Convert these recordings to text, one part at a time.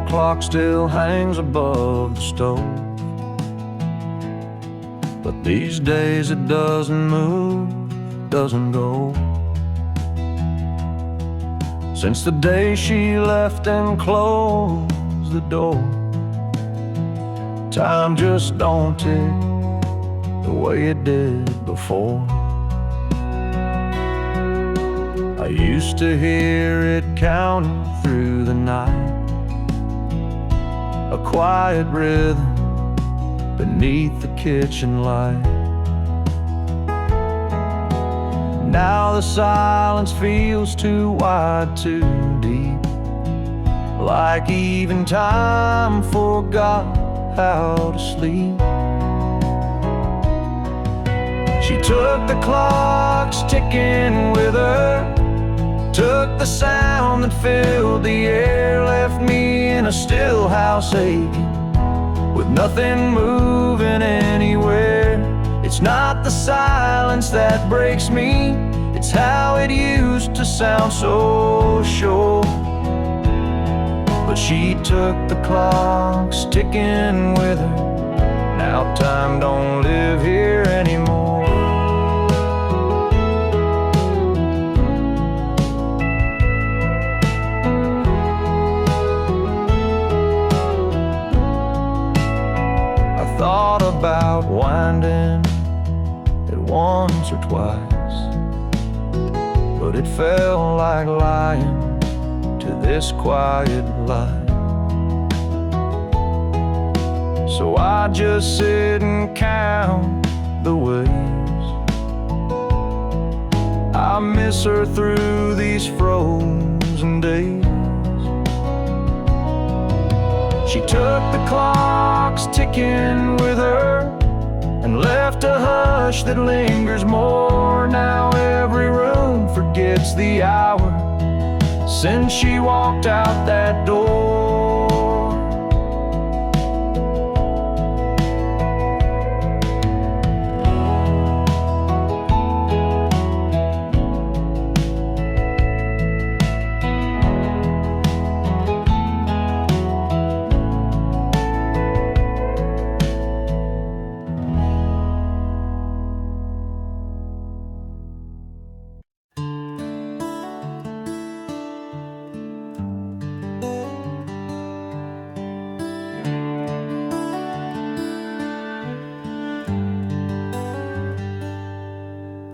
hall clock still hangs above the stove, but these days it doesn't move, doesn't go. Since the day she left and closed the door, time just don't tick the way it did before. I used to hear it counting through the night, a quiet rhythm beneath the kitchen light. Now the silence feels too wide, too deep, like even time forgot how to sleep. She took the clocks ticking with her, took the sound that filled the air, left me in a still house aching, with nothing moving anywhere. It's not the silence that breaks me, it's how it used to sound so sure. But she took the clocks ticking with her, now time don't live here anymore. I thought about winding it once or twice, but it felt like lying to this quiet light. So I just sit and count the ways I miss her through these frozen days. She took the clocks ticking with her and left a hush that lingers more. Now every room forgets the hour since she walked out that door.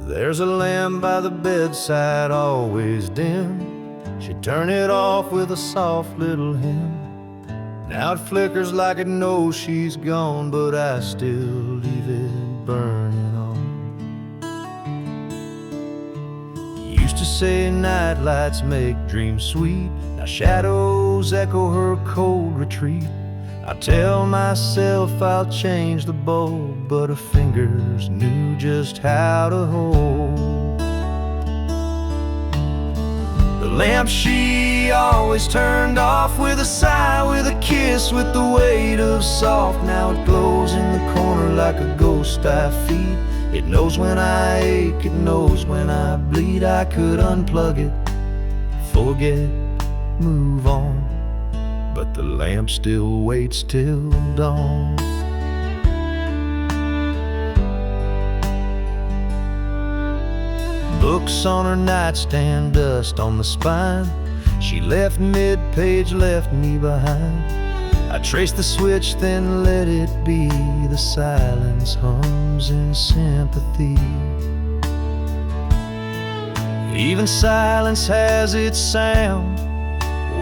There's a lamp by the bedside, always dim. She'd turn it off with a soft little hymn. Now it flickers like it knows she's gone, but I still leave it burning on. Used to say night lights make dreams sweet, now shadows echo her cold retreat. I tell myself I'll change the bulb, but her fingers knew just how to hold the lamp she always turned off with a sigh, with a kiss, with the weight of soft. Now it glows in the corner like a ghost I feed. It knows when I ache, it knows when I bleed. I could unplug it, forget, move on, but the lamp still waits till dawn. Books on her nightstand, dust on the spine. She left mid-page, left me behind. I traced the switch, then let it be. The silence hums in sympathy. Even silence has its sound,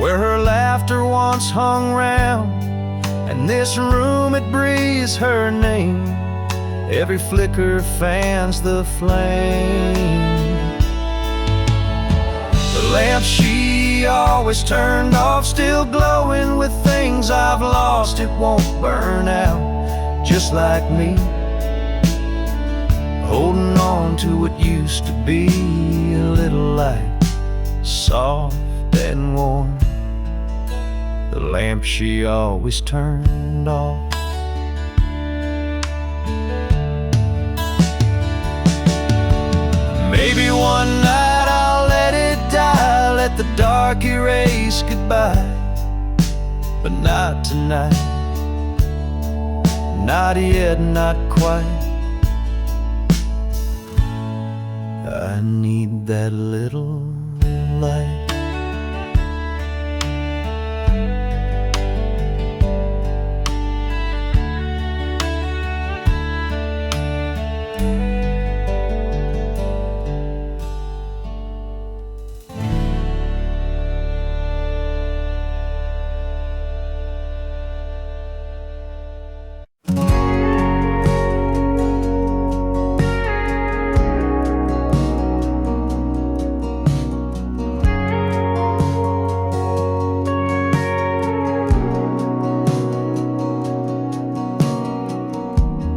where her laughter once hung round. And this room, it breathes her name. Every flicker fans the flame. The lamp she always turned off, still glowing with things I've lost. It won't burn out, just like me, holding on to what used to be. A little light, soft and warm, the lamp she always turned off. Maybe one night I'll let it die, let the dark erase goodbye. but not tonight. Not yet, not quite. I need that little light.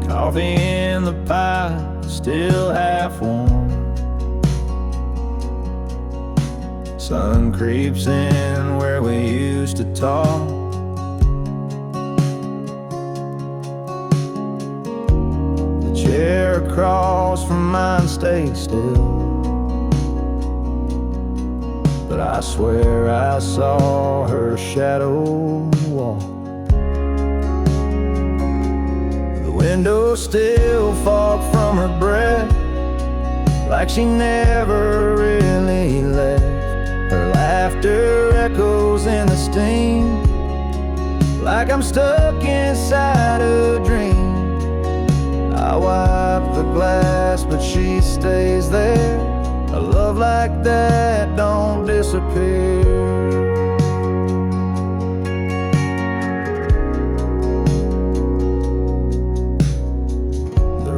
Coffee in the pie, still half warm. Sun creeps in where we used to talk. The chair across from mine stays still, but I swear I saw her shadow walk. Window still fog from her breath, like she never really left. Her laughter echoes in the steam, like I'm stuck inside a dream. I wipe the glass, but she stays there. A love like that don't disappear.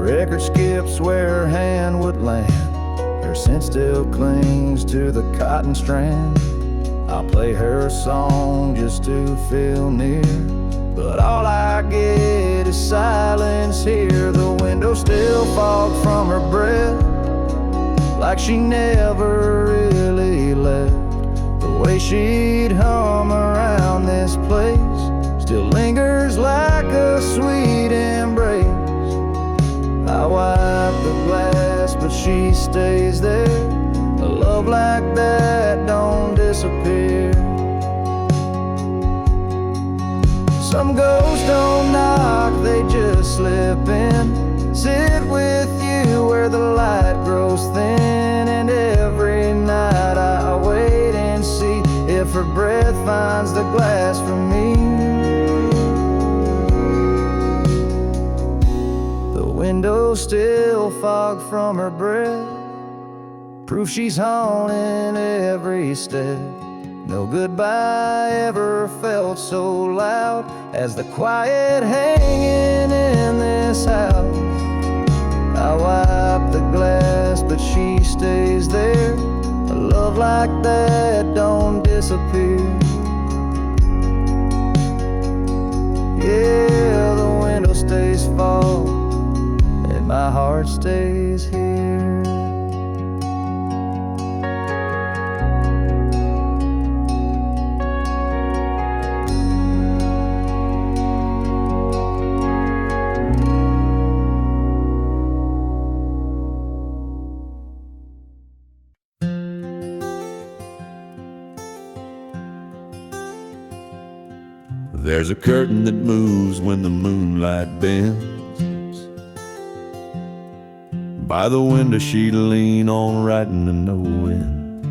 Record skips where her hand would land. Her scent still clings to the cotton strand. I'll play her a song just to feel near, but all I get is silence here. The window still fogged from her breath, like she never really left. The way she'd hum around this place still lingers like a sweet embrace. I wipe the glass, but she stays there. A love like that don't disappear. Some ghosts don't knock, they just slip in. Sit with you where the light grows thin. And every night I wait and see if her breath finds the glass for me. Window still fogged from her breath, proof she's haunting every step. No goodbye ever felt so loud as the quiet hanging in this house. I wipe the glass, but she stays there. A love like that don't disappear. Yeah, the window stays fogged, my heart stays here. There's a curtain that moves when the moonlight bends. By the window she'd lean on writing to no end.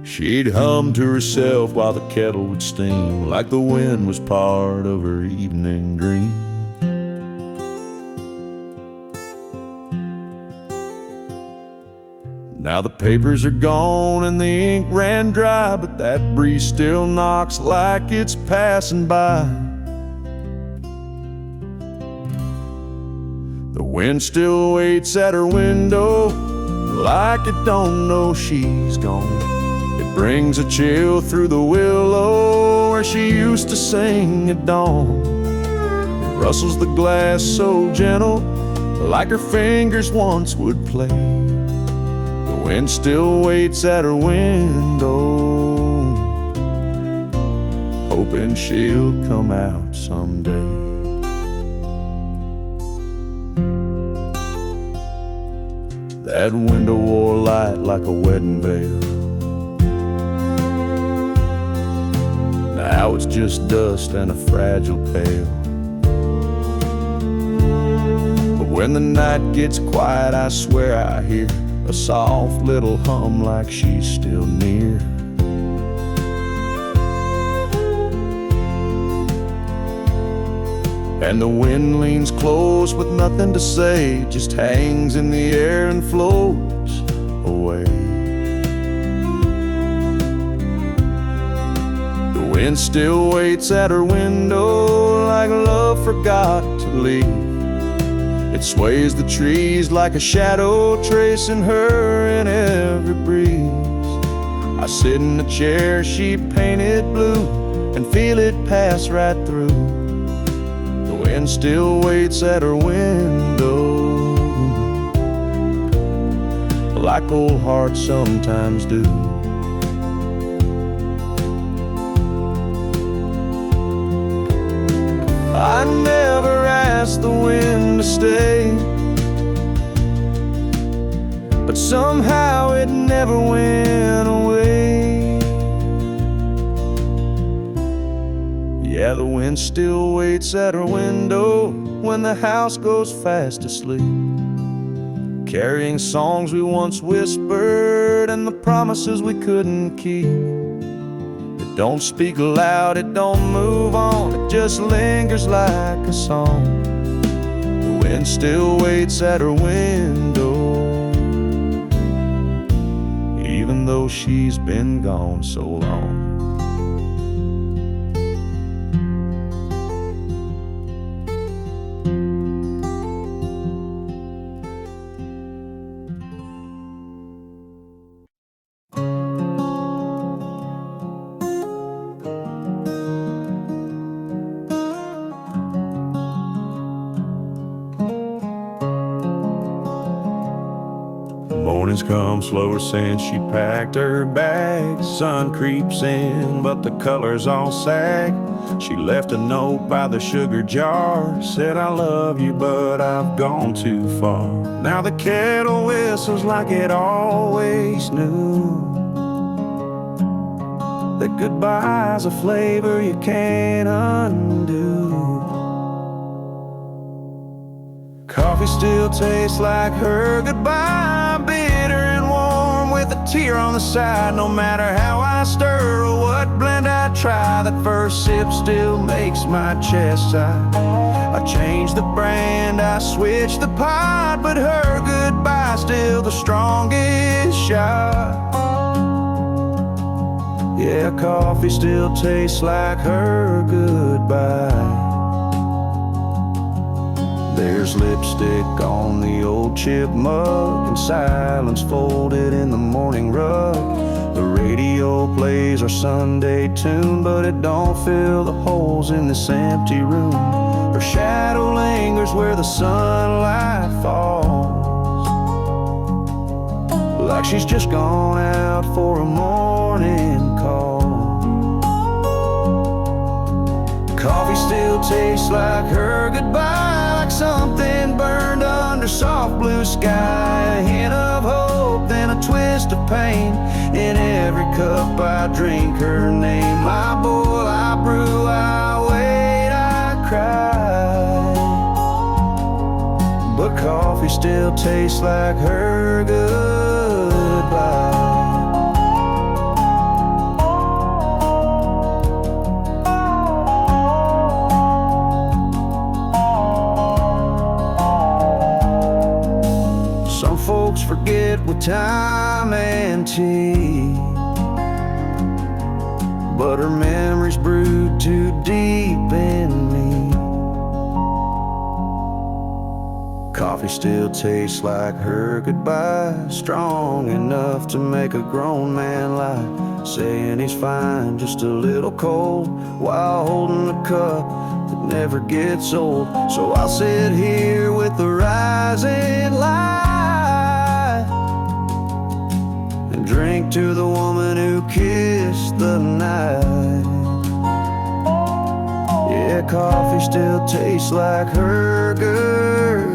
She'd hum to herself while the kettle would steam, like the wind was part of her evening dream. Now the papers are gone and the ink ran dry, but that breeze still knocks like it's passing by. The wind still waits at her window, like it don't know she's gone. It brings a chill through the willow where she used to sing at dawn. It rustles the glass so gentle, like her fingers once would play. The wind still waits at her window, hoping she'll come out someday. That window wore light like a wedding veil. know it's just dust and a fragile pail. But when the night gets quiet, I swear I hear a soft little hum like she's still near. And the wind leans close with nothing to say, just hangs in the air and floats away. The wind still waits at her window like love forgot to leave. It sways the trees like a shadow tracing her in every breeze. I sit in the chair she painted blue and feel it pass right through. The wind still waits at her window, like old hearts sometimes do. I never asked the wind to stay, but somehow it never went away. Yeah, the wind still waits at her window when the house goes fast asleep, carrying songs we once whispered and the promises we couldn't keep. It don't speak loud, it don't move on, it just lingers like a song. The wind still waits at her window, even though she's been gone so long. Mornings come slower since she packed her bags. Sun creeps in, but the colors all sag. She left a note by the sugar jar, said I love you, but I've gone too far. Now the kettle whistles like it always knew, that goodbye's a flavor you can't undo. Coffee still tastes like her goodbye, bitter and warm with a tear on the side. No matter how I stir or what blend I try, that first sip still makes my chest sigh. I changed the brand, I switched the pot, but her goodbye still the strongest shot. Yeah, coffee still tastes like her goodbye. There's lipstick on the old chip mug and silence folded in the morning rug. The radio plays our Sunday tune, but it don't fill the holes in this empty room. Her shadow lingers where the sunlight falls, like she's just gone out for a morning call. Coffee still tastes like her goodbye, like something burned under soft blue sky. A hint of hope, then a twist of pain. In every cup I drink her name. I boil, I brew, I wait, I cry, but coffee still tastes like her goodbye. Folks forget with time and tea, but her memories brewed too deep in me. Coffee still tastes like her goodbye, strong enough to make a grown man lie, saying he's fine, just a little cold, while holding a cup that never gets old. So I'll sit here with the rising light, drink to the woman who kissed the night. Yeah, coffee still tastes like her goodbye.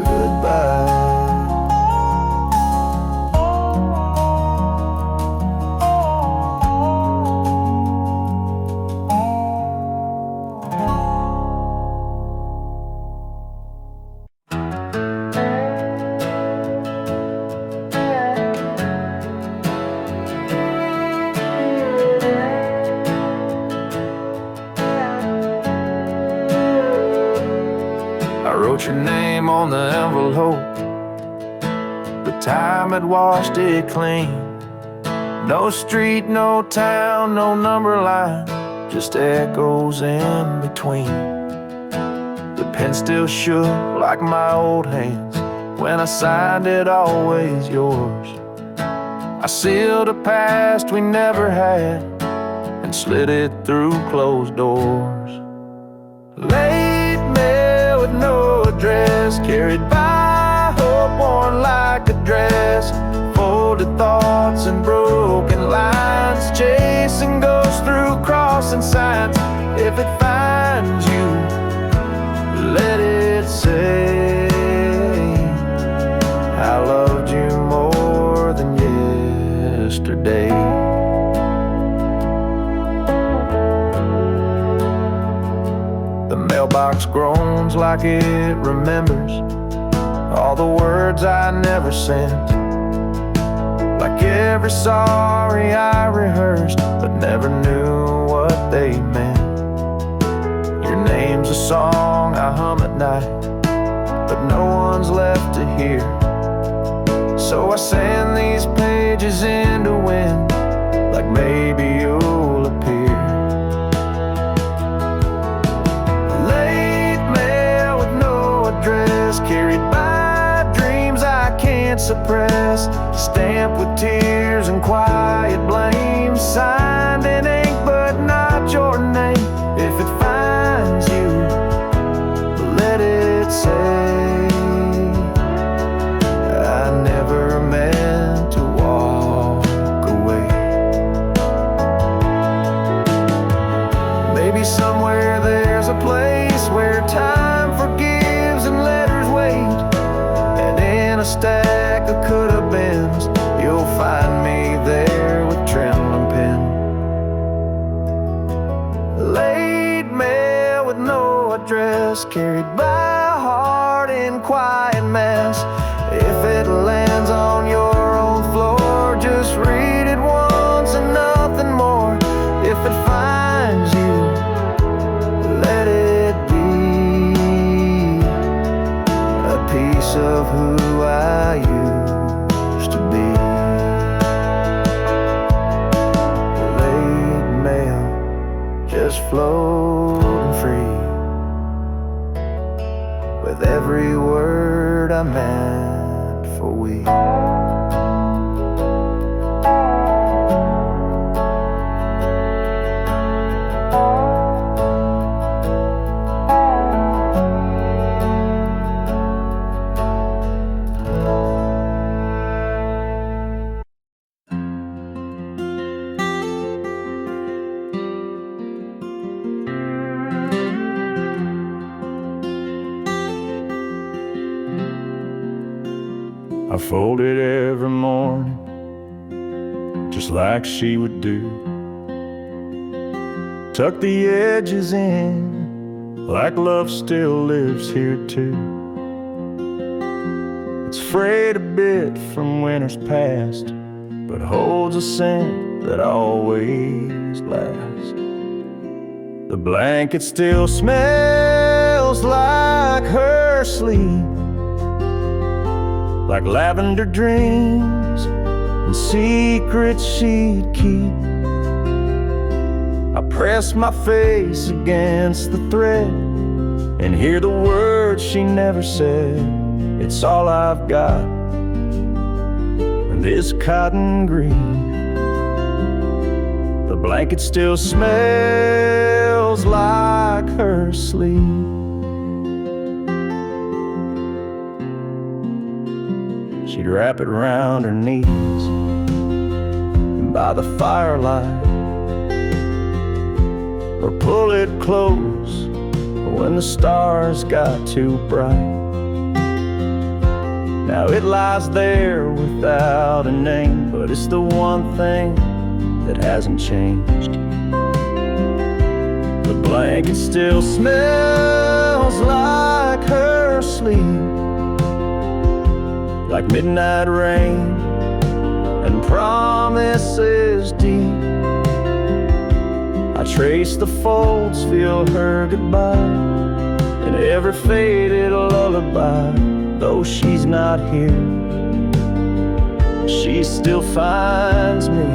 wrote your name on the envelope, but time had washed it clean. No street, no town, no number line, just echoes in between. The pen still shook like my old hands when I signed it, always yours. I sealed a past we never had and slid it through closed doors. Late mail with no address, carried by hope worn like a dress. Folded thoughts and broken lines, chasing ghosts through crossing signs. If it finds you, let it say I loved you more than yesterday. The mailbox groans like it remembers all the words I never sent, like every sorry I rehearsed but never knew what they meant. Your name's a song I hum at night, but no one's left to hear. So I send these pages into wind, like maybe you'll appear. Late mail with no address, carried by dreams I can't suppress. Stamped with tears and quiet blame, signed in ink but not your name. If it finds you, let it say I never meant to walk away. Maybe somewhere there's a place where time forgives and letters wait, and in a stack of could-have-beens you'll find me there with trembling pen. Late mail with no address, carried by a heart in quiet mess. If it lands on your old floor, just read it once and nothing more. If it finds you, let it be a piece of who I used to be. Late mail, just floating free, with every word I meant for we. I fold it every morning, just like she would do. Tuck the edges in, like love still lives here too. It's frayed a bit from winters past, but holds a scent that always lasts. The blanket still smells like her sleep, like lavender dreams and secrets she'd keep. I press my face against the thread and hear the words she never said. It's all I've got, and this cotton grief. The blanket still smells like her sleep. She'd wrap it round her knees, and by the firelight, or pull it close when the stars got too bright. Now it lies there without a name, but it's the one thing that hasn't changed. The blanket still smells like her sleep, like midnight rain and promises deep. I trace the folds, feel her goodbye, in every faded lullaby. Though she's not here, she still finds me.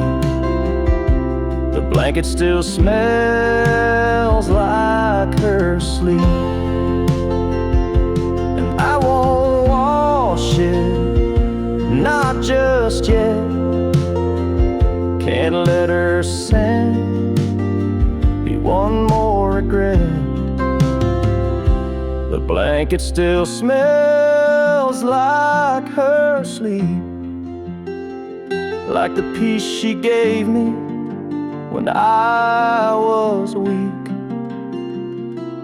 The blanket still smells like her sleep, and I won't wash it, not just yet. Can't let her scent be one more regret. The blanket still smells like her sleep, like the peace she gave me when I was weak.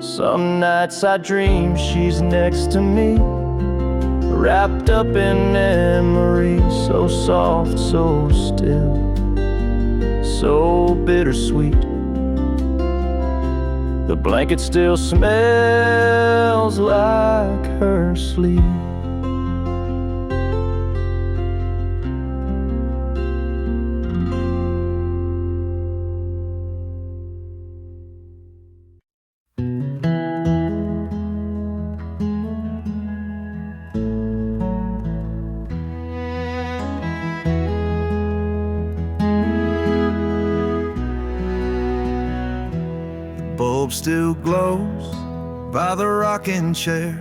Some nights I dream she's next to me, wrapped up in memories, so soft, so still, so bittersweet. The blanket still smells like her sleep. Bulb still glows by the rocking chair,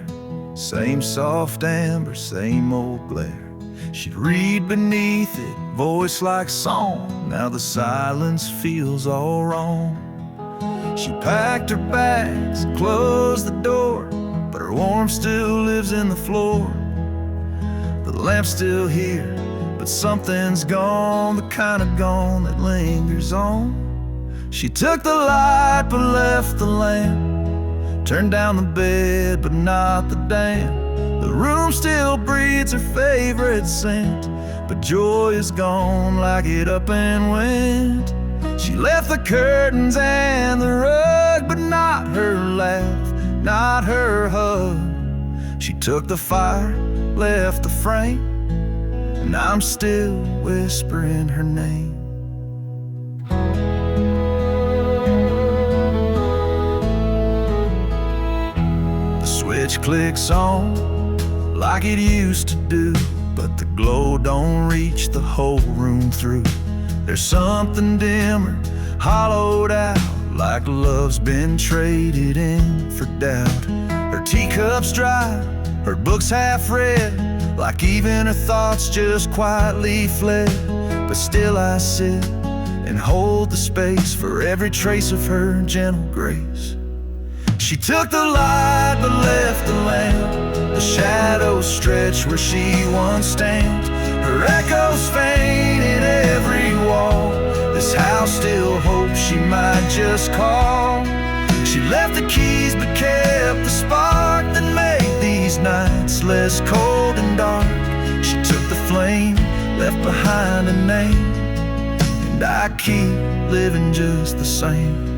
same soft amber, same old glare. She'd read beneath it, voice like song. Now the silence feels all wrong. She packed her bags and closed the door, but her warmth still lives in the floor. The lamp's still here, but something's gone, the kind of gone that lingers on. She took the light but left the lamp, turned down the bed but not the damp. The room still breathes her favorite scent, but joy is gone like it up and went. She left the curtains and the rug, but not her laugh, not her hug. She took the fire, left the frame, and I'm still whispering her name. Switch clicks on like it used to do, but the glow don't reach the whole room through. There's something dimmer, hollowed out, like love's been traded in for doubt. Her teacup's dry, her book's half read, like even her thoughts just quietly fled. But still I sit and hold the space for every trace of her gentle grace. She took the light but left the lamp, the shadows stretch where she once stamped. Her echoes faint in every wall, this house still hopes she might just call. She left the keys but kept the spark that made these nights less cold and dark. She took the flame, left behind a name, and I keep living just the same.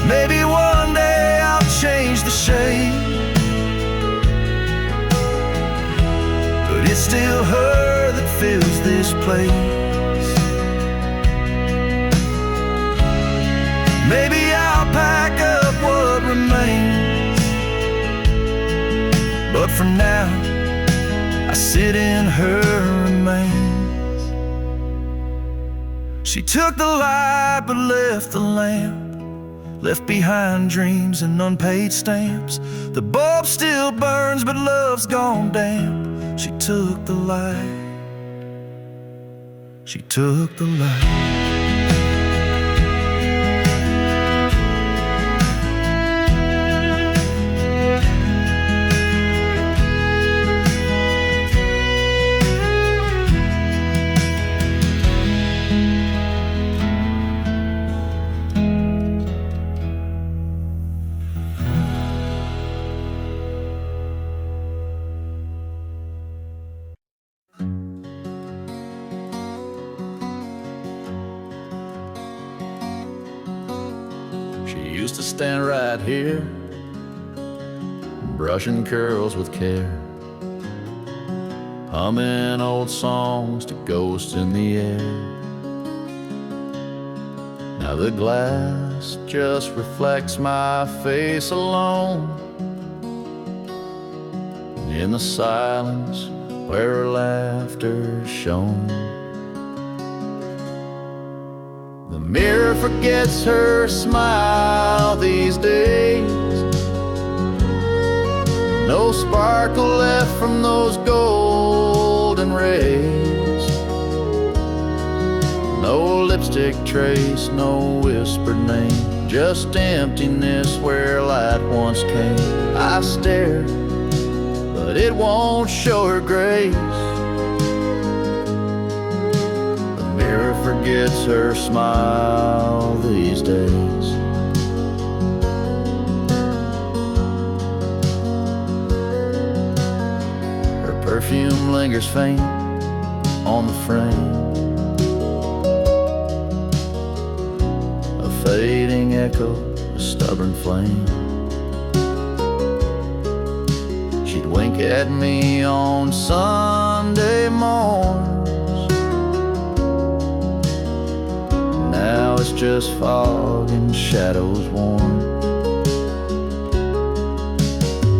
Maybe one day I'll change the shape, but it's still her that fills this place. Maybe I'll pack up what remains, but for now I sit in her remains. She took the light but left the lamp, left behind dreams and unpaid stamps. The bulb still burns, but love's gone damp. She took the light, she took the light. She used to stand right here, brushing curls with care, humming old songs to ghosts in the air. Now Now the glass just reflects my face alone in the silence where her laughter shone. The mirror forgets her smile these days. No sparkle left from those golden rays. No lipstick trace, no whispered name, just emptiness where light once came. I stare, but it won't show her grace. The mirror forgets her smile these days. Her perfume lingers faint on the frame, a fading echo, a stubborn flame. She'd wink at me on Sunday morns. Now it's just fog and shadows worn.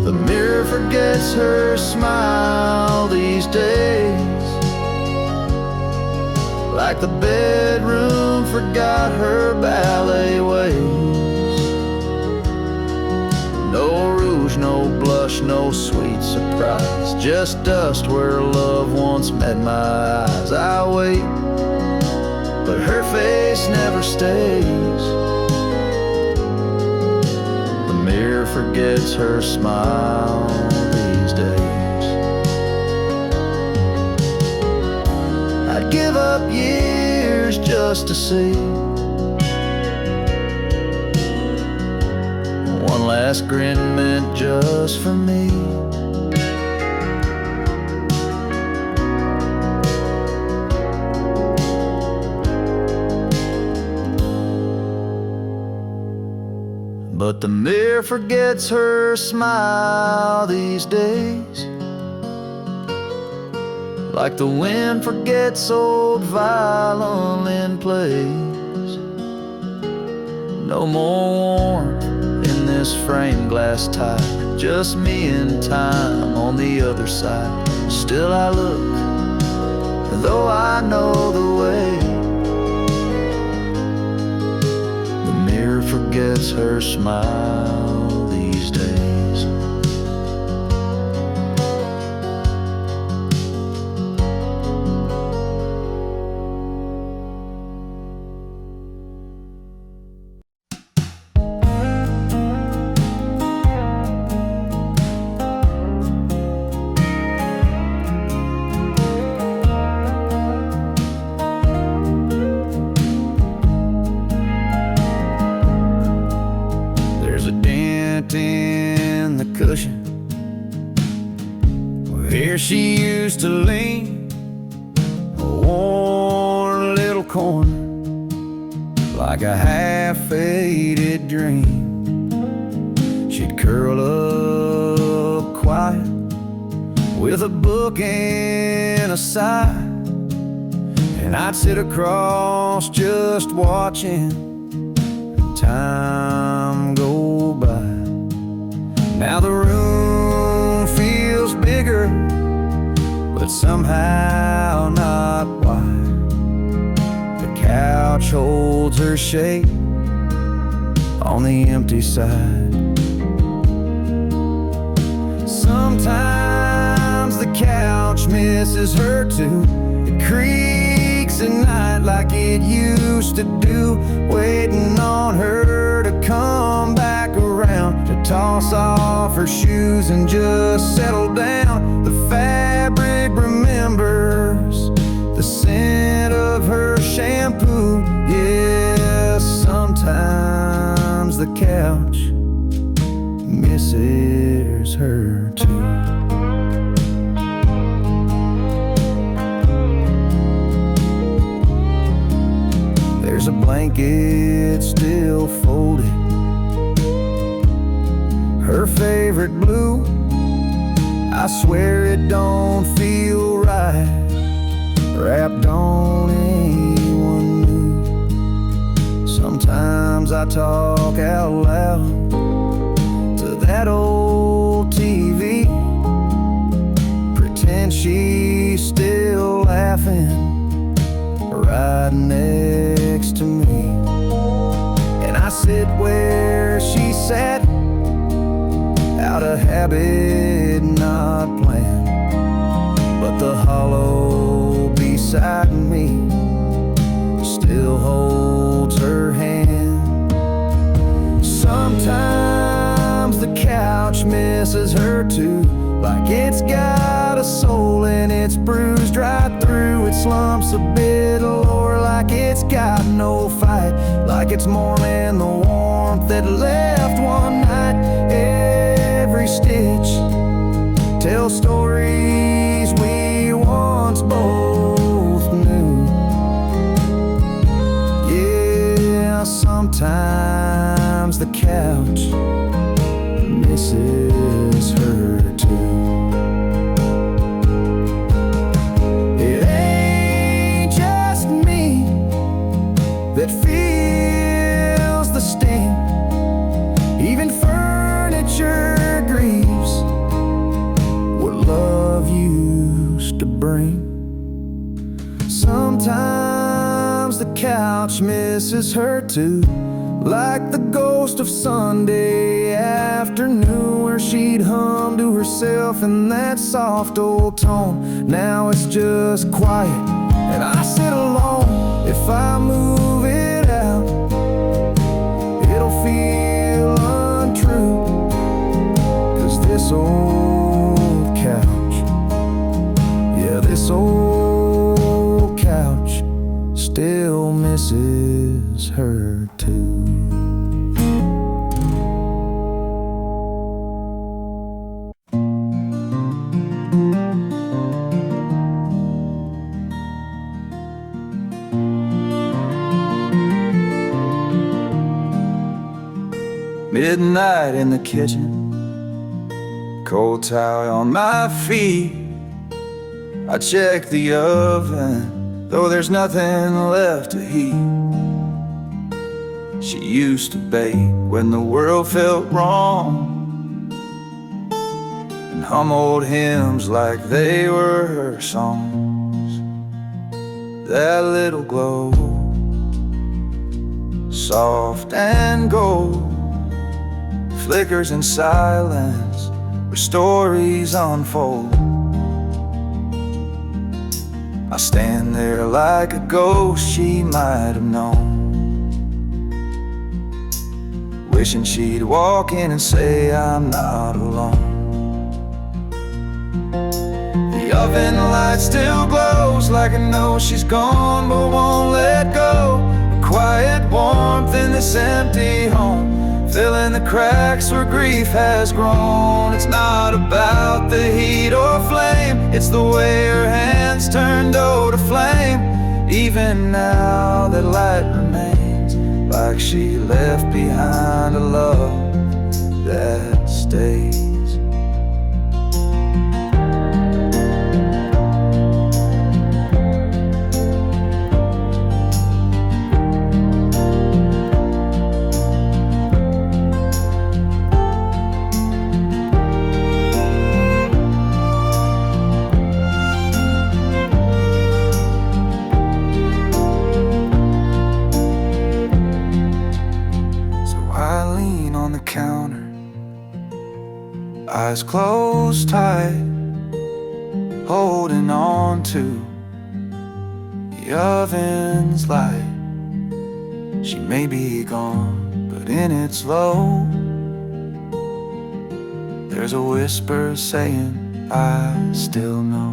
The mirror forgets her smile these days, like the bedroom forgot her ballet ways. No rouge, no blush, no sweet surprise, just dust where love once met my eyes. I wait, but her face never stays. The mirror forgets her smile these days. I'd give up years just to see one last grin meant just for me. But the mirror forgets her smile these days, like the wind forgets old violin plays. No more warmth in this framed glass tie, just me and time on the other side. Still I look, though I know the way. The mirror forgets her smile these days. In the cushion where she used to lean, a worn little corner like a half-faded dream. She'd curl up quiet with a book and a sigh, and I'd sit across just watching time go by. Now the room feels bigger, but somehow not wide. The couch holds her shape on the empty side. Sometimes the couch misses her too. It creaks at night like it used to do, waiting on her to come back around, to toss off her shoes and just settle down. The fabric remembers the scent of her shampoo. Yes, sometimes the couch misses her too. There's a blanket still folded, her favorite blue. I swear it don't feel right, wrapped on anyone new. Sometimes Sometimes I talk out loud to that old TV, pretend she's still laughing right next to me. And I sit where she sat, out of habit, not planned, but the hollow beside me still holds her hand. Sometimes the couch misses her too, like it's got a soul and it's bruised right through. It slumps a bit lower, like it's got no fight, like it's mourning the warmth that left one night. Every stitch tells stories we once both knew. Yeah, sometimes the couch misses her too. It ain't just me that feels the sting. Even furniture grieves what love used to bring. Sometimes the couch misses her too, like the ghost of Sunday afternoon, where she'd hum to herself in that soft old tone. Now it's just quiet and I sit alone. If I move it out, it'll feel untrue, 'cause this old couch, yeah, this old couch still misses her too. Midnight in the kitchen, cold towel on my feet. I check the oven, though there's nothing left to heat. She used to bake when the world felt wrong, and hum old hymns like they were her songs. That little glow, soft and gold, flickers in silence where stories unfold. I stand there like a ghost she might have known, wishing she'd walk in and say I'm not alone. The oven light still glows like I know she's gone but won't let go. A quiet warmth in this empty home, filling the cracks where grief has grown. It's not about the heat or flame, it's the way her hands turn dough to flame. Even now that light remains, like she left behind a love that stays. Counter, eyes closed tight, holding on to the oven's light. She may be gone, but in its glow, there's a whisper saying I still know.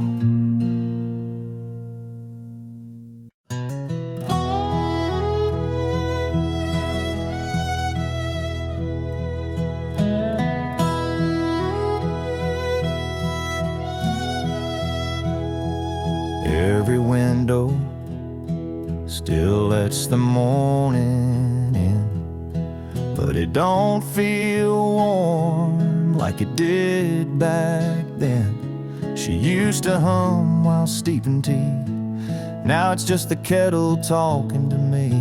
Every window still lets the morning in, but it don't feel warm like it did back then. She used to hum while steeping tea, now it's just the kettle talking to me.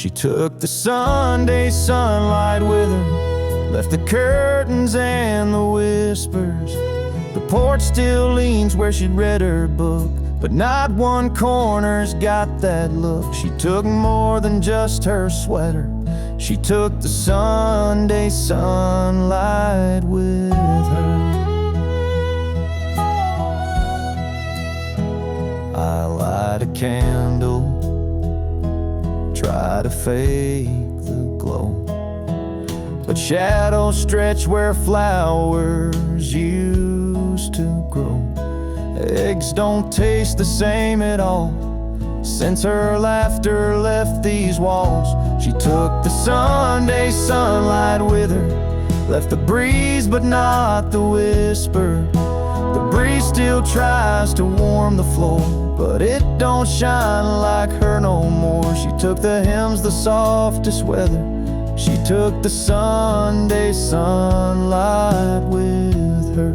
She took the Sunday sunlight with her, left the curtains and the whispers. The porch still leans where she'd read her book, but not one corner's got that look. She took more than just her sweater. She took the Sunday sunlight with her. I light a candle, try to fake the glow, but shadows stretch where flowers used to grow. Eggs don't taste the same at all since her laughter left these walls. She took the Sunday sunlight with her, left the breeze but not the whisper. The breeze still tries to warm the floor, but it don't shine like her no more. She took the hymns, the softest weather. She took the Sunday sunlight with her.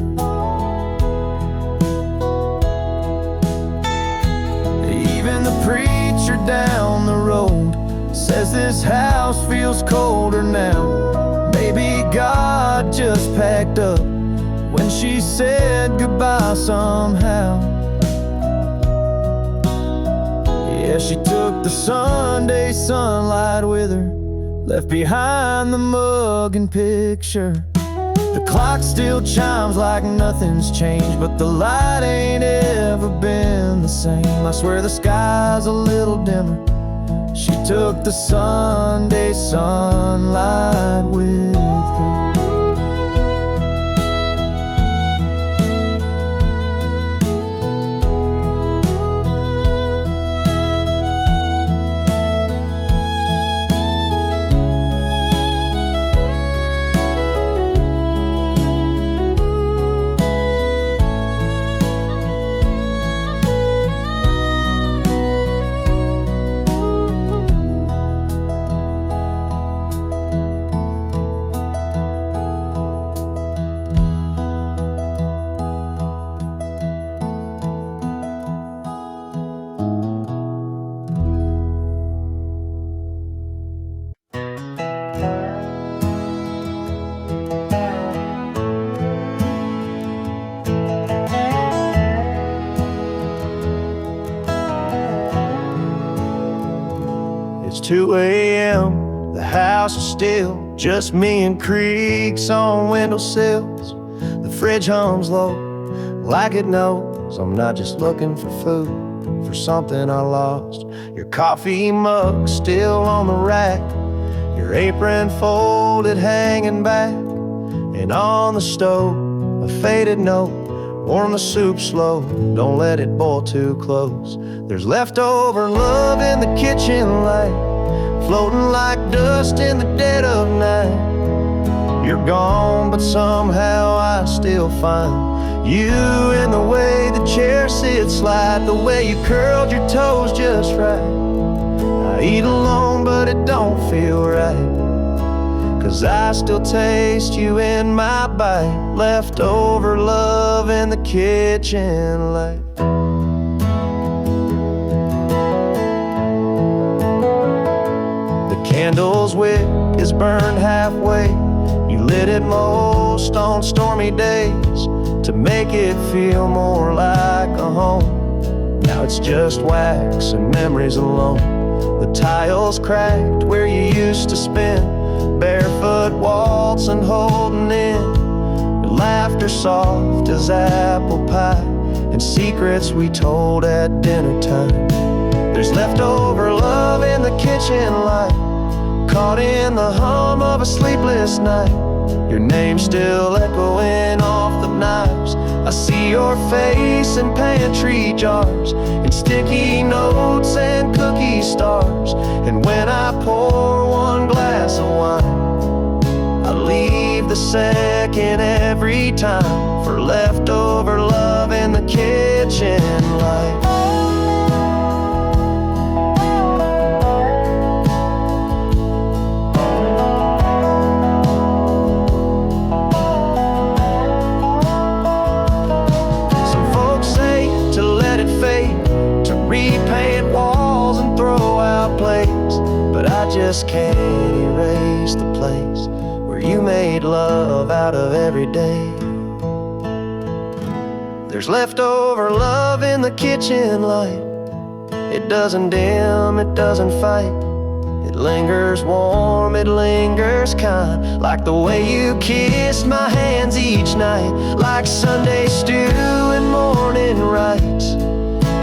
Even the preacher down the road says this house feels colder now. Maybe God just packed up when she said goodbye somehow. Yeah, she took the Sunday sunlight with her, left behind the mug and picture. The clock still chimes like nothing's changed, but the light ain't ever been the same. I swear the sky's a little dimmer. She took the Sunday sunlight with her. It's 2 a.m., the house is still, just me and creaks on windowsills. The fridge hums low, like it knows I'm not just looking for food, for something I lost. Your coffee mug still on the rack, your apron folded hanging back, and on the stove a faded note, warm the soup slow, don't let it boil too close. There's leftover love in the kitchen light, floating like dust in the dead of night. You're gone, but somehow I still find you in the way the chair sits slide, the way you curled your toes just right. I eat alone, but it don't feel right, 'cause I still taste you in my bite. Leftover love in the kitchen light. The candle's wick is burned halfway. You lit it most on stormy days to make it feel more like a home. Now it's just wax and memories alone. The tiles cracked where you used to spin, barefoot waltzing, holding in. Your laughter soft as apple pie, and secrets we told at dinner time. There's leftover love in the kitchen light, caught in the hum of a sleepless night. Your name still echoing off the knives. I see your face in pantry jars, and sticky notes and cookie stars. And when I pour one glass of wine, I leave the second every time for leftover love in the kitchen light. can't erase the place where you made love out of every day. There's leftover love in the kitchen light. It doesn't dim, it doesn't fight. It lingers warm, it lingers kind, like the way you kissed my hands each night, like Sunday stew and morning rites.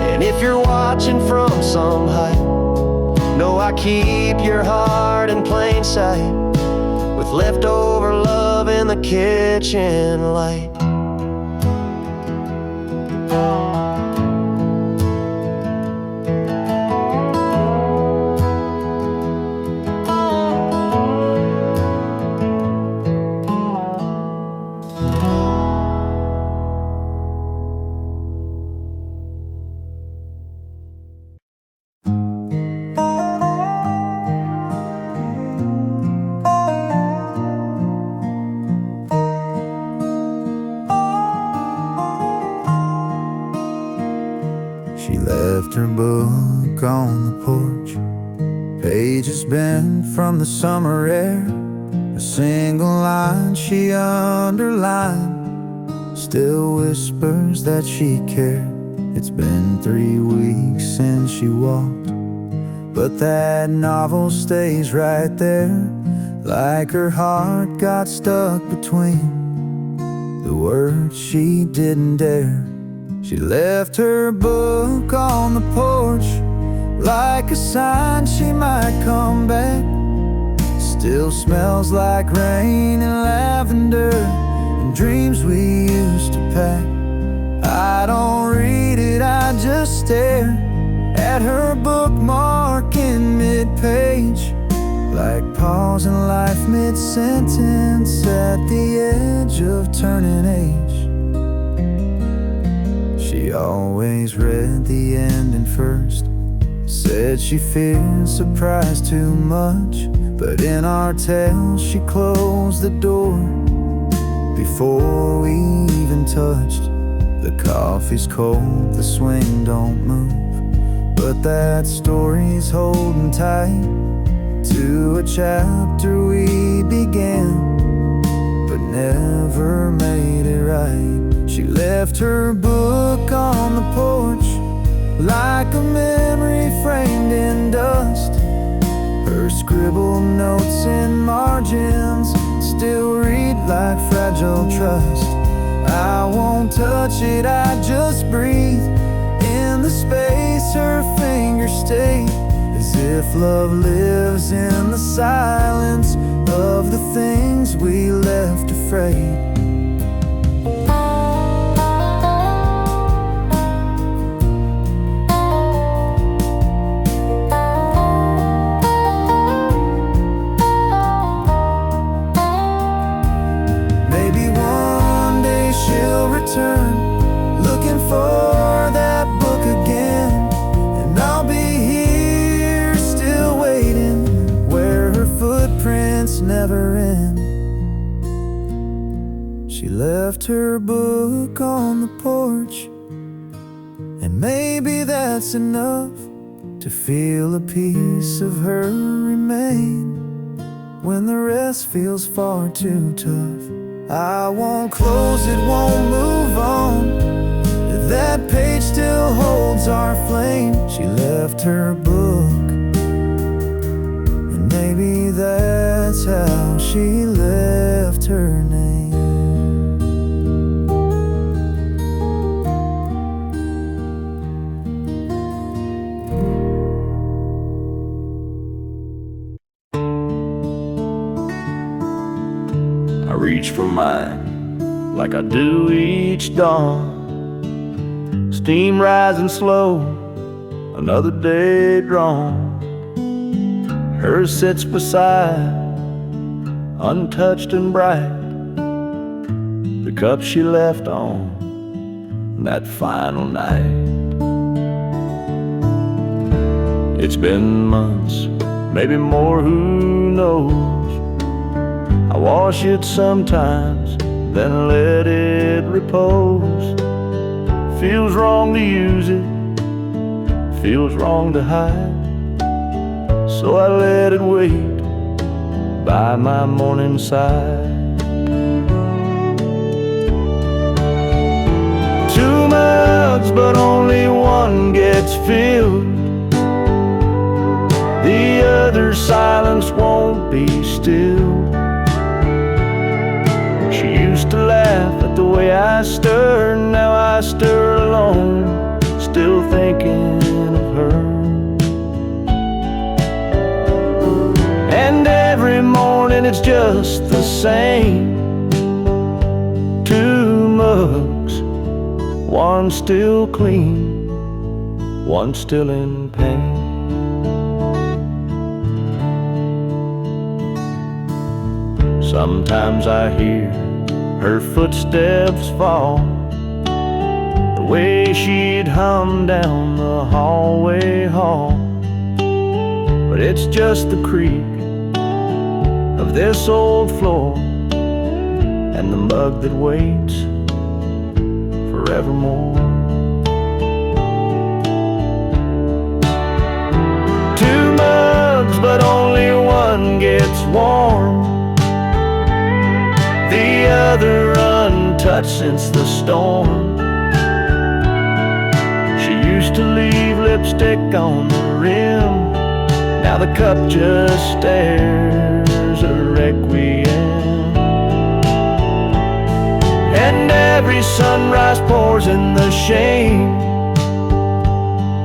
And if you're watching from some height, know I keep your heart in plain sight, with leftover love in the kitchen light. She left her book on the porch, pages bent from the summer air. A single line she underlined still whispers that she cared. It's been 3 weeks since she walked, but that novel stays right there, like her heart got stuck between the words she didn't dare. She left her book on the porch, like a sign she might come back. Still smells like rain and lavender and dreams we used to pack. I don't read it, I just stare at her bookmark in mid-page, like pausing life mid-sentence at the edge of turning age. She always read the ending first, said she feared surprise too much, but in our tale she closed the door before we even touched. The coffee's cold, the swing don't move, but that story's holding tight to a chapter we began, but never made it right. She left her book on the porch, like a memory framed in dust. Her scribbled notes in margins still read like fragile trust. I won't touch it, I just breathe in the space her fingers stay, as if love lives in the silence of the things we left afraid. Looking for that book again, and I'll be here still waiting, where her footprints never end. She left her book on the porch, and maybe that's enough to feel a piece of her remain when the rest feels far too tough. I won't close it, won't move on. That page still holds our flame. She left her book, and maybe that's how she left her name. I reach for mine like I do each dawn. Steam rising slow, another day drawn. Hers sits beside, untouched and bright, the cup she left on that final night. It's been months, maybe more, who knows. I wash it sometimes, then let it repose. Feels wrong to use it, feels wrong to hide, so I let it wait by my morning side. 2 mugs, but only one gets filled. The other silence won't be still. She used to laugh at the way I stir. Now I stir alone, still thinking of her. And every morning it's just the same. 2 mugs, one still clean, one still in pain. Sometimes I hear her footsteps fall, the way she'd hum down the hallway hall. But it's just the creak of this old floor and the mug that waits forevermore. 2 mugs, but only one gets warm. The other untouched since the storm. She used to leave lipstick on the rim. Now the cup just stares a requiem. And every sunrise pours in the shame.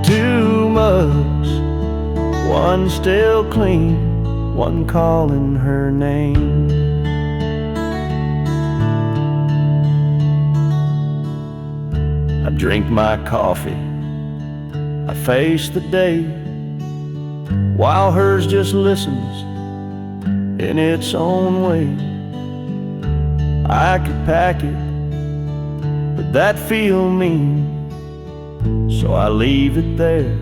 2 mugs, one still clean, one calling her name. I drink my coffee, I face the day, while hers just listens in its own way. I could pack it, but that'd feel mean, so I leave it there,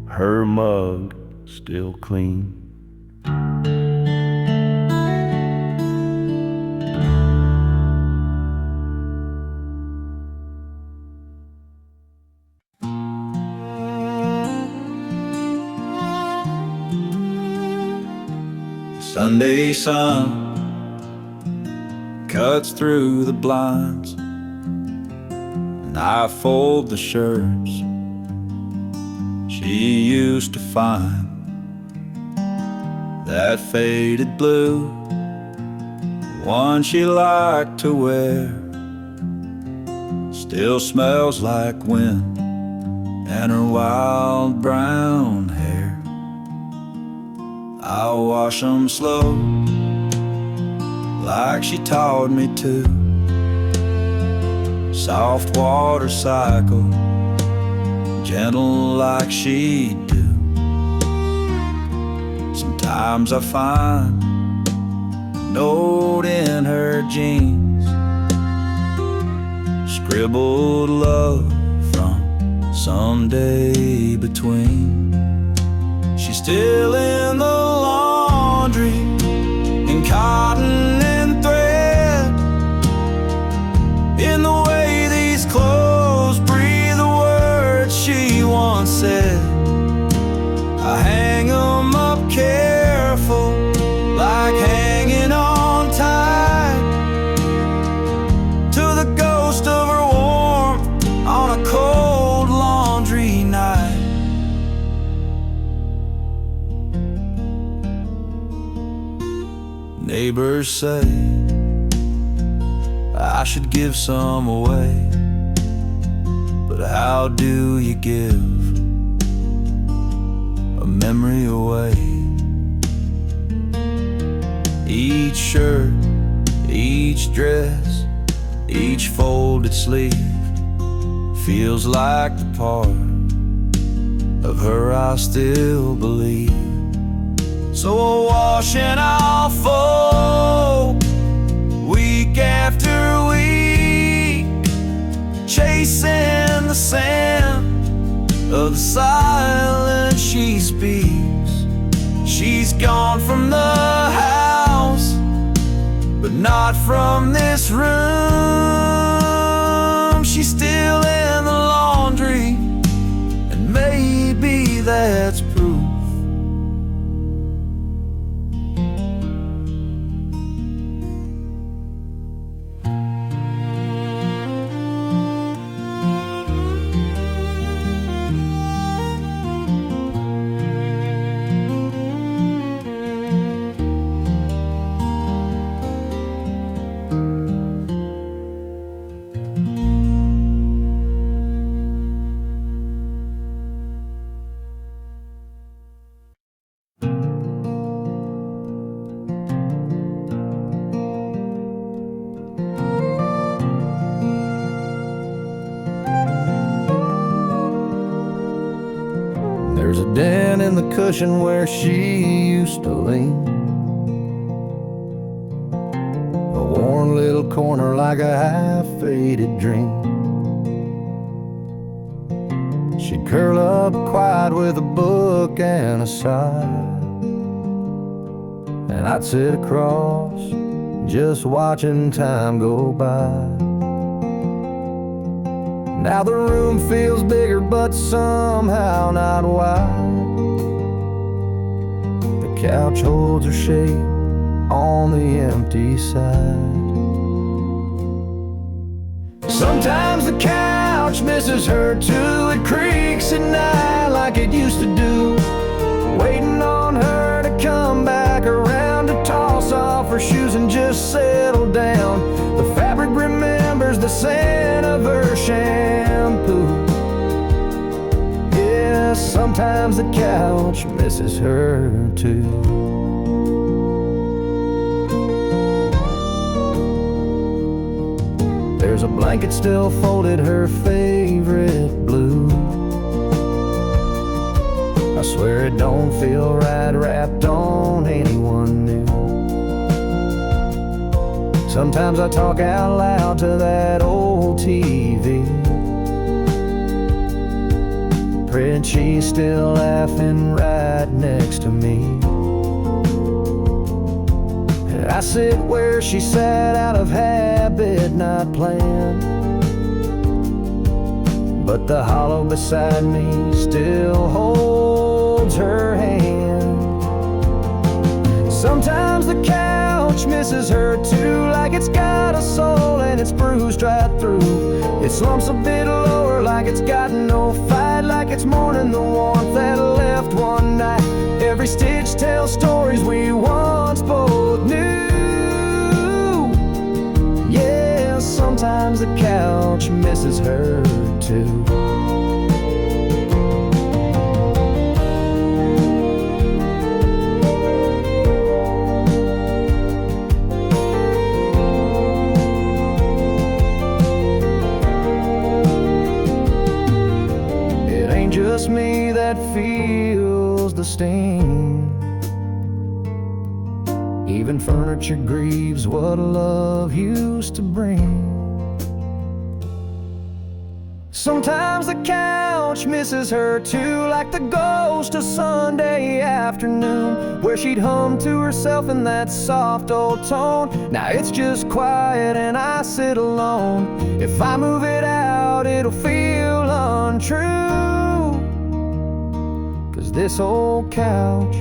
her mug still clean. Sunday sun cuts through the blinds, and I fold the shirts she used to find. That faded blue, one she liked to wear, still smells like wind and her wild brown hair. I'll wash 'em slow, like she taught me to. Soft water cycle, gentle like she do. Sometimes I find a note in her jeans, scribbled love from someday between. She's still in the laundry, in cotton and thread, in the way these clothes breathe the words she once said. I hang 'em up careful, like hanging on tight to the ghost of her warmth on a cold laundry night. Neighbors say I should give some away, but how do you give a memory away? Each shirt, each dress, each folded sleeve feels like the part of her I still believe. So I'll wash and I'll fold, week after week, chasing the sand of the silence she speaks. She's gone from the house, but not from this room. She's still in the laundry, and maybe that's proof in the cushion where she used to lean. A worn little corner like a half-faded dream. She'd curl up quiet with a book and a sigh, and I'd sit across, just watching time go by. Now the room feels bigger, but somehow not wide. The couch holds her shape on the empty side. Sometimes the couch misses her too. It creaks at night like it used to do, waiting on her to come back around to toss off her shoes and just settle down. The fabric remembers the scent of her shampoo. Yeah, sometimes the couch misses her too. There's a blanket still folded, her favorite blue. I swear it don't feel right wrapped on anyone new. Sometimes I talk out loud to that old TV, praying she's still laughing right next to me. I sit where she sat out of habit, not planned, but the hollow beside me still holds her hand. Sometimes the couch misses her too, like it's got a soul and it's bruised right through. It slumps a bit lower like it's got no fight, like it's mourning the warmth that left one night. Every stitch tells stories we once both knew. Yeah, sometimes the couch misses her too. Just me that feels the sting. Even furniture grieves what love used to bring. Sometimes the couch misses her too, like the ghost of Sunday afternoon, where she'd hum to herself in that soft old tone. Now it's just quiet and I sit alone. If I move it out, it'll feel untrue. This old couch,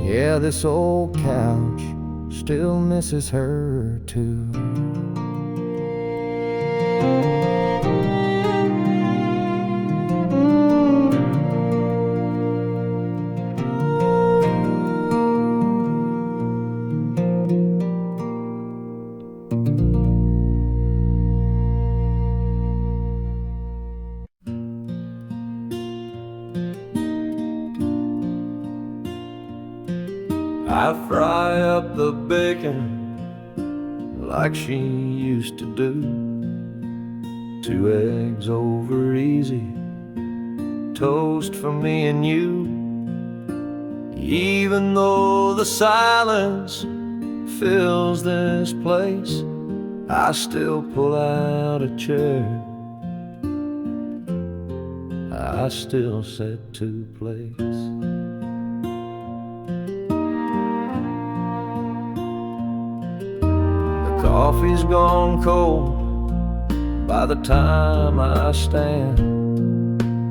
yeah, this old couch still misses her too. I fry up the bacon like she used to do. 2 eggs over easy, toast for me and you. Even though the silence fills this place, I still pull out a chair, I still set to place. Coffee's gone cold by the time I stand,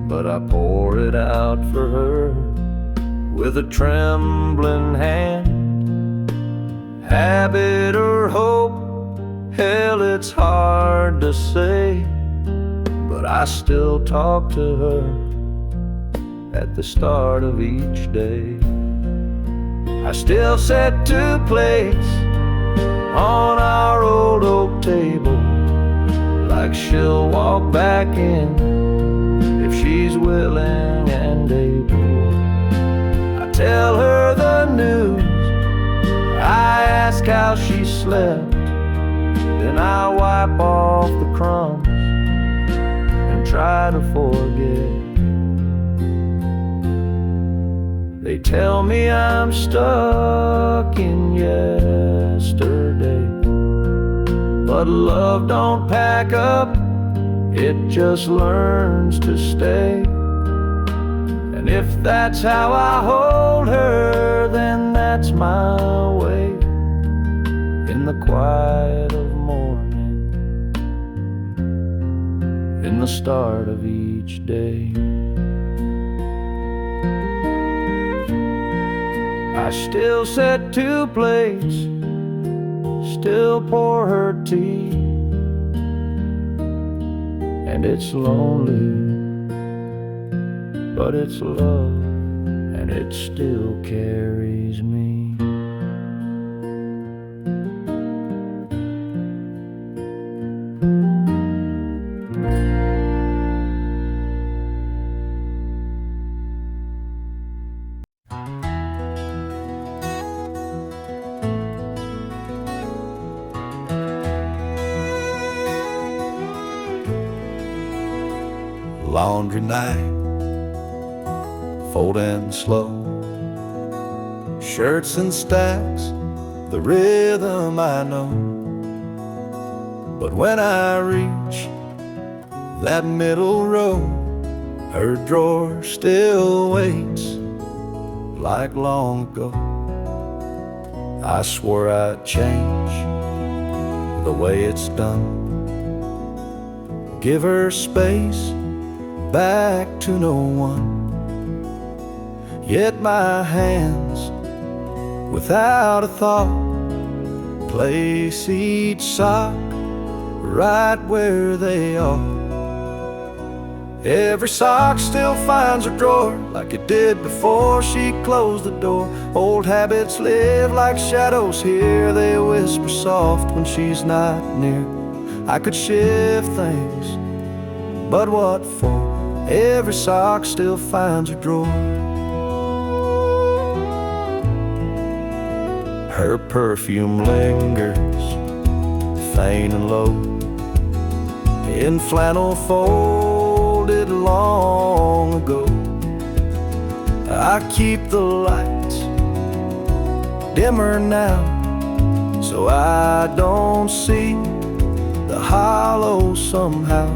but I pour it out for her with a trembling hand. Habit or hope, hell, it's hard to say, but I still talk to her at the start of each day. I still set to place on our old oak table, like she'll walk back in if she's willing and able. I tell her the news, I ask how she slept, then I wipe off the crumbs and try to forget. They tell me I'm stuck in yesterday, but love don't pack up, it just learns to stay. And if that's how I hold her, then that's my way. In the quiet of morning, in the start of each day, I still set 2 plates, still pour her tea. And it's lonely, but it's love, and it still carries me. Laundry night, folding slow, shirts in stacks, the rhythm I know. But when I reach that middle row, her drawer still waits like long ago. I swore I'd change the way it's done, give her space back to no one. Yet my hands, without a thought, place each sock right where they are. Every sock still finds a drawer like it did before she closed the door. Old habits live like shadows here, they whisper soft when she's not near. I could shift things, but what for? Every sock still finds a drawer. Her perfume lingers, faint and low, in flannel folded long ago. I keep the lights dimmer now, so I don't see the hollow somehow.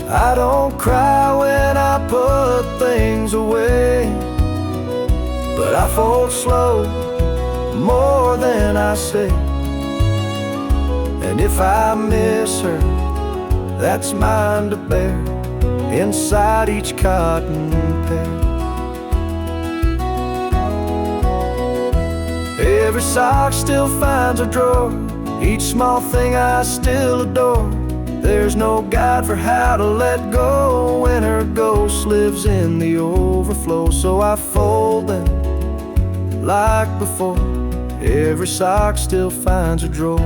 I don't cry when I put things away, but I fold slow, more than I say. And if I miss her, that's mine to bear, inside each cotton pair. Every sock still finds a drawer, each small thing I still adore. There's no guide for how to let go when her ghost lives in the overflow. So I fold them like before, every sock still finds a drawer.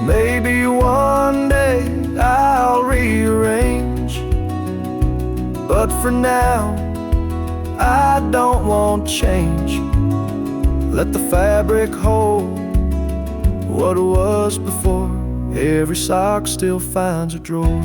Maybe one day I'll rearrange, but for now I don't want change. Let the fabric hold what was before, every sock still finds a drawer.